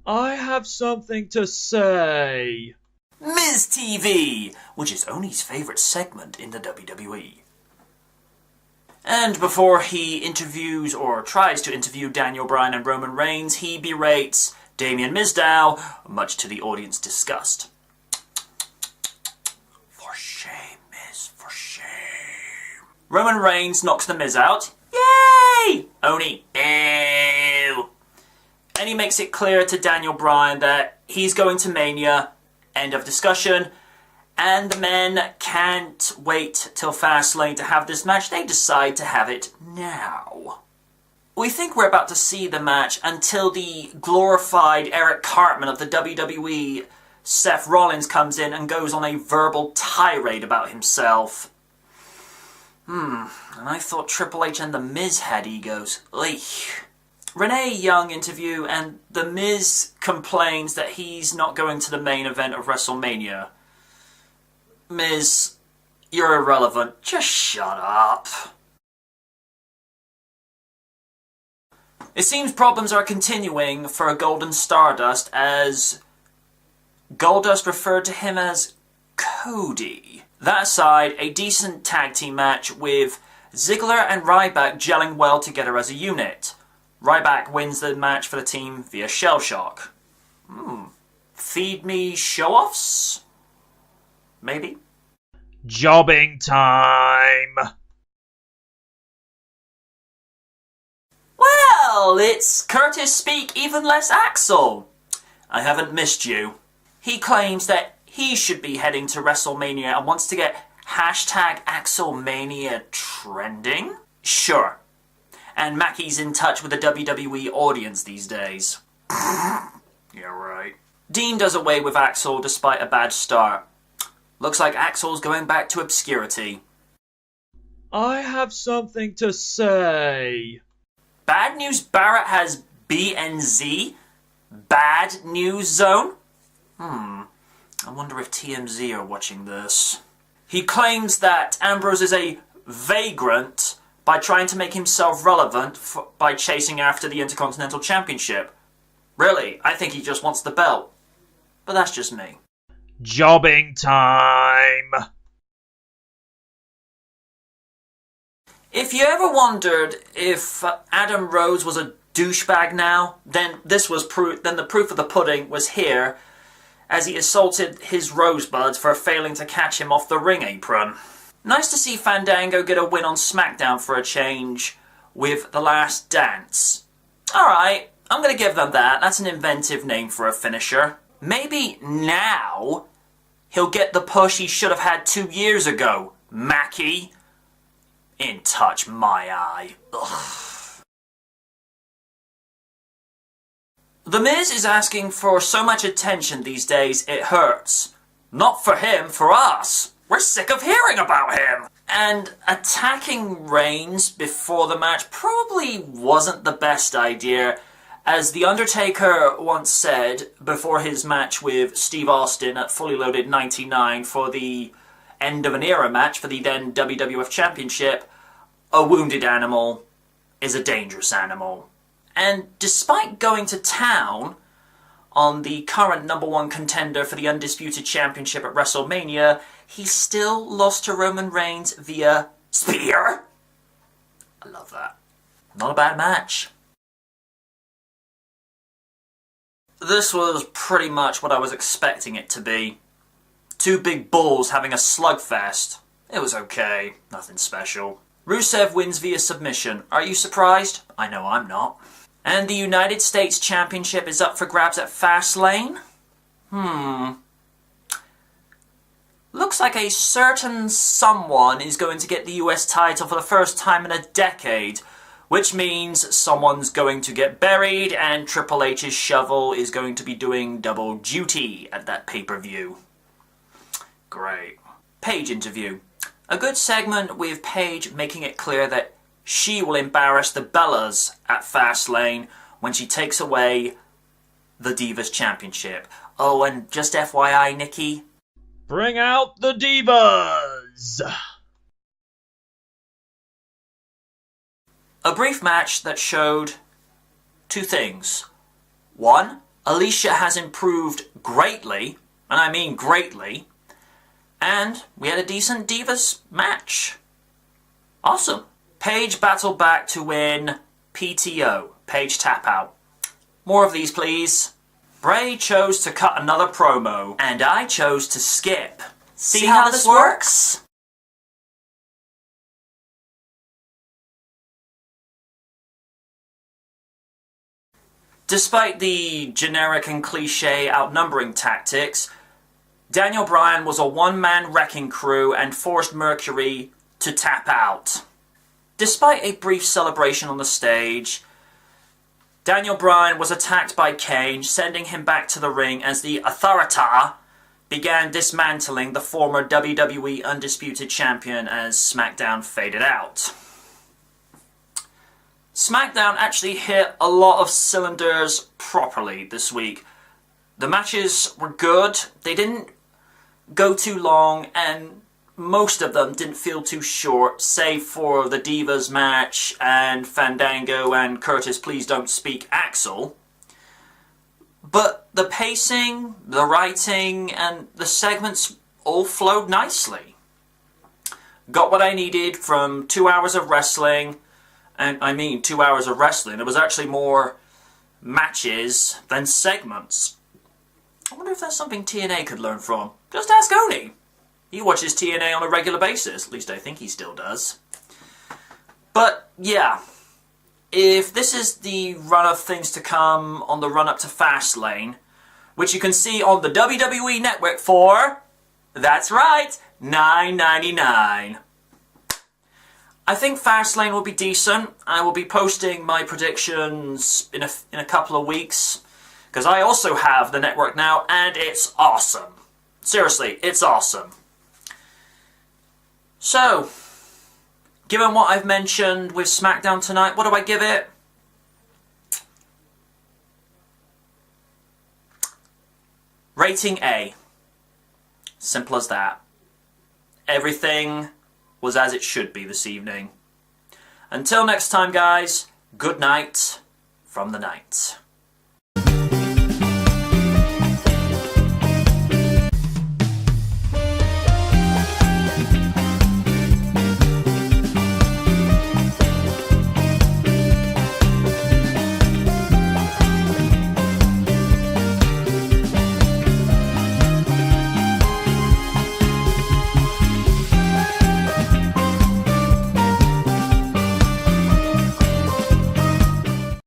I have something to say. Miz TV, which is Oni's favourite segment in the WWE. And before he interviews or tries to interview Daniel Bryan and Roman Reigns, he berates Damien Mizdow, much to the audience's disgust. For shame, Miz, for shame. Roman Reigns knocks the Miz out. Yay! Oni, ew. And he makes it clear to Daniel Bryan that he's going to Mania. End of discussion. And the men can't wait till Fastlane to have this match. They decide to have it now. We think we're about to see the match until the glorified Eric Cartman of the WWE, Seth Rollins, comes in and goes on a verbal tirade about himself. And I thought Triple H and The Miz had egos. Eek. Renee Young interview, and The Miz complains that he's not going to the main event of WrestleMania. Miz, you're irrelevant. Just shut up. It seems problems are continuing for Golden Stardust, as Goldust referred to him as Cody. That aside, a decent tag team match with Ziggler and Ryback gelling well together as a unit. Ryback wins the match for the team via shell shock. Feed me show-offs? Maybe? Jobbing time. Well, it's Curtis Speak, even less Axel. I haven't missed you. He claims that he should be heading to WrestleMania and wants to get hashtag Axelmania trending? Sure. And Mackie's in touch with the WWE audience these days. Yeah, right. Dean does away with Axel despite a bad start. Looks like Axel's going back to obscurity. I have something to say. Bad News Barrett has BNZ? Bad News Zone? I wonder if TMZ are watching this. He claims that Ambrose is a vagrant by trying to make himself relevant by chasing after the Intercontinental Championship. Really, I think he just wants the belt. But that's just me. Jobbing time. If you ever wondered if Adam Rose was a douchebag now, then this was then the proof of the pudding was here, as he assaulted his Rosebud for failing to catch him off the ring apron. Nice to see Fandango get a win on SmackDown for a change with The Last Dance. Alright, I'm going to give them that. That's an inventive name for a finisher. Maybe now he'll get the push he should have had 2 years ago, Mackie. In touch my eye. Ugh. The Miz is asking for so much attention these days it hurts. Not for him, for us. We're sick of hearing about him. And attacking Reigns before the match probably wasn't the best idea, as The Undertaker once said before his match with Steve Austin at Fully Loaded 99 for the end of an era match for the then WWF Championship, a wounded animal is a dangerous animal. And despite going to town on the current #1 contender for the Undisputed Championship at WrestleMania, he still lost to Roman Reigns via spear. I love that. Not a bad match. This was pretty much what I was expecting it to be. Two big bulls having a slugfest. It was okay. Nothing special. Rusev wins via submission. Are you surprised? I know I'm not. And the United States Championship is up for grabs at Fastlane? Looks like a certain someone is going to get the US title for the first time in a decade, which means someone's going to get buried and Triple H's shovel is going to be doing double duty at that pay-per-view. Great. Paige interview. A good segment with Paige making it clear that she will embarrass the Bellas at Fastlane when she takes away the Divas Championship. Oh, and just FYI, Nikki, Bring out the Divas! A brief match that showed two things. One, Alicia has improved greatly, and I mean greatly, and we had a decent Divas match. Awesome. Paige battled back to win PTO, Paige tap out. More of these, please. Bray chose to cut another promo, and I chose to skip. See how this works? Despite the generic and cliche outnumbering tactics, Daniel Bryan was a one-man wrecking crew and forced Mercury to tap out. Despite a brief celebration on the stage, Daniel Bryan was attacked by Kane, sending him back to the ring as the Authority began dismantling the former WWE Undisputed Champion as SmackDown faded out. SmackDown actually hit a lot of cylinders properly this week. The matches were good, they didn't go too long, and most of them didn't feel too short, save for the Divas match and Fandango and Curtis Please Don't Speak Axel. But the pacing, the writing, and the segments all flowed nicely. Got what I needed from 2 hours of wrestling, and I mean 2 hours of wrestling. There was actually more matches than segments. I wonder if that's something TNA could learn from. Just ask Oni. He watches TNA on a regular basis. At least I think he still does. But, yeah. If this is the run of things to come on the run-up to Fastlane, which you can see on the WWE Network for, that's right, $9.99. I think Fastlane will be decent. I will be posting my predictions in a couple of weeks, because I also have the network now, and it's awesome. Seriously, it's awesome. So, given what I've mentioned with SmackDown tonight, what do I give it? Rating A. Simple as that. Everything was as it should be this evening. Until next time, guys, good night from the night.